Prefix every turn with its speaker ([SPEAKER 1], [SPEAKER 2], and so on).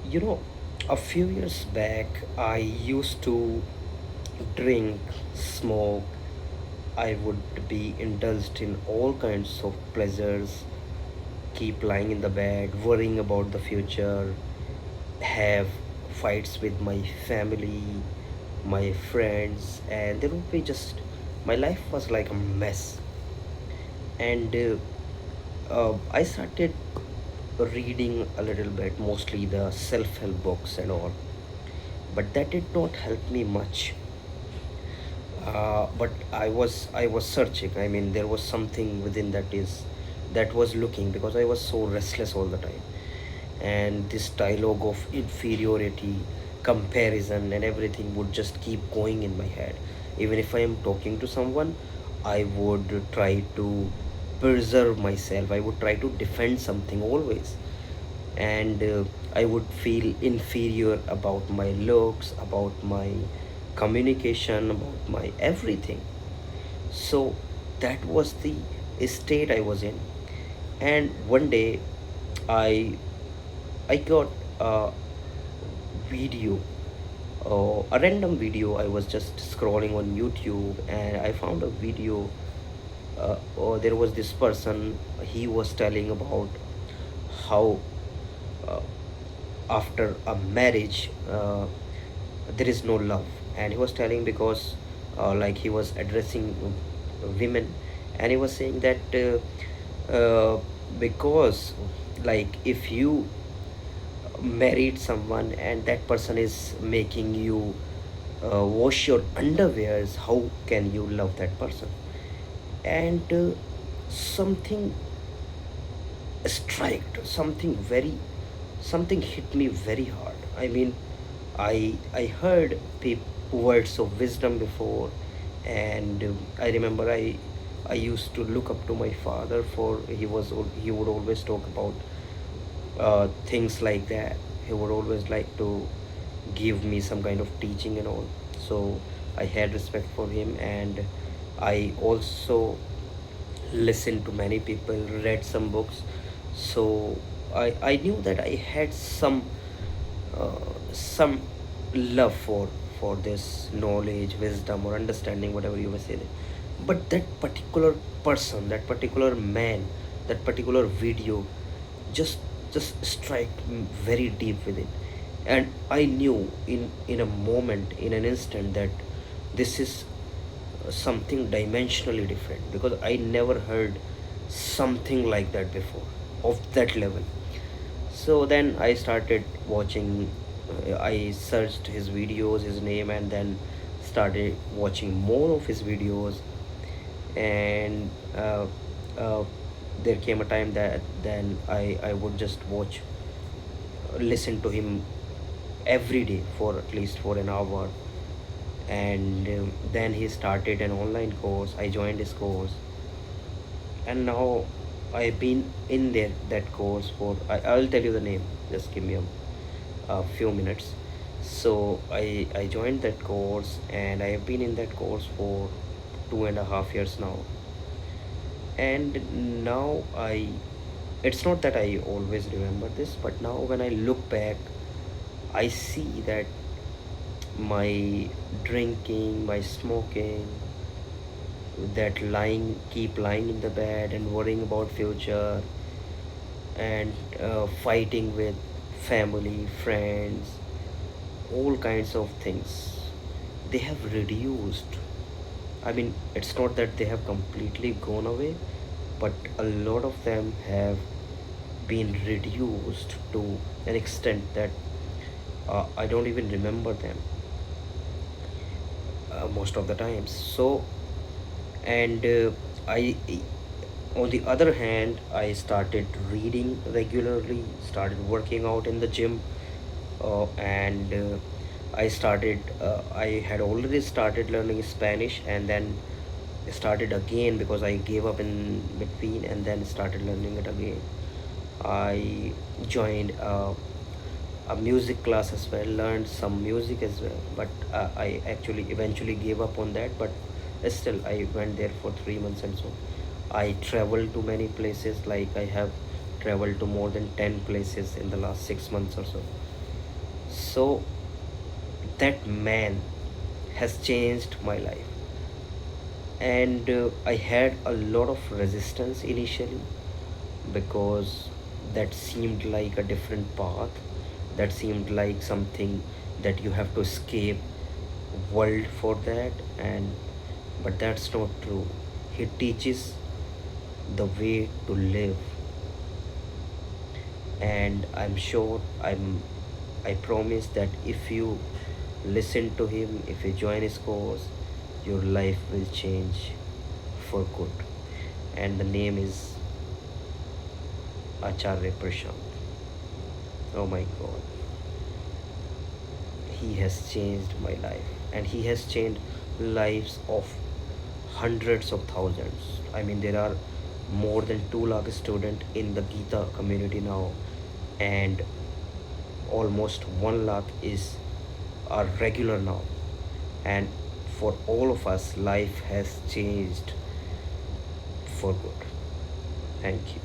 [SPEAKER 1] You know, a few years back, I used to drink, smoke. I would be indulged in all kinds of pleasures, keep lying in the bed, worrying about the future, have fights with my family, my friends, and there would be just my life was like a mess. And I started reading a little bit, mostly the self help books and all, but that did not help me much. But I was searching. I mean, there was something within that was looking, because I was so restless all the time, and this dialogue of inferiority, comparison, and everything would just keep going in my head. Even if I am talking to someone, I would try to preserve myself. I would try to defend something always, and I would feel inferior about my looks, about my communication, about my everything. So that was the state I was in. And one day I I got a video, a random video. I was just scrolling on YouTube and I found a video. There was this person. He was telling about how uh, after a marriage there is no love, and he was telling because like he was addressing women, and he was saying that because like if you married someone and that person is making you wash your underwears, how can you love that person? And something striked, something hit me very hard. I mean, I heard words of wisdom before, and I remember I used to look up to my father, for he would always talk about things like that. He would always like to give me some kind of teaching and all. So I had respect for him, and I also listened to many people, read some books. So I knew that I had some love for this knowledge, wisdom, or understanding, whatever you may say. But that particular person, that particular man, that particular video just just struck very deep within, and I knew in a moment, in an instant, that this is something dimensionally different, because I never heard something like that before, of that level. So then I started watching. I searched his videos, his name, and then started watching more of his videos. And uh, there came a time that then I would just listen to him every day for at least for an hour. And then he started an online course. I joined his course, and now I've been in there that course for. I'll tell you the name. Just give me a few minutes. So I joined that course, and I have been in that course for 2.5 years now. And now it's not that I always remember this, but now when I look back, I see that my drinking, my smoking, that keep lying in the bed and worrying about future, and fighting with family, friends, all kinds of things, they have reduced. I mean, it's not that they have completely gone away, but a lot of them have been reduced to an extent that I don't even remember them most of the times. So, and I, on the other hand, I started reading regularly, started working out in the gym, and I had already started learning Spanish, and then started again because I gave up in between, and then started learning it again. I joined a music class as well, learned some music as well, but I actually eventually gave up on that. But still, I went there for 3 months, and so I traveled to many places. Like I have traveled to more than 10 places in the last 6 months or so. So that man has changed my life. And I had a lot of resistance initially, because that seemed like a different path, that seemed like something that you have to escape world for that. And but that's not true. He teaches the way to live. And I'm sure, I promise that if you listen to him, if you join his course, your life will change for good. And the name is Acharya Prashant. Oh my god, he has changed my life, and he has changed lives of hundreds of thousands. I mean, there are more than 2 lakh students in the Gita community now, and almost 1 lakh is a regular now. And for all of us, life has changed for good. Thank you.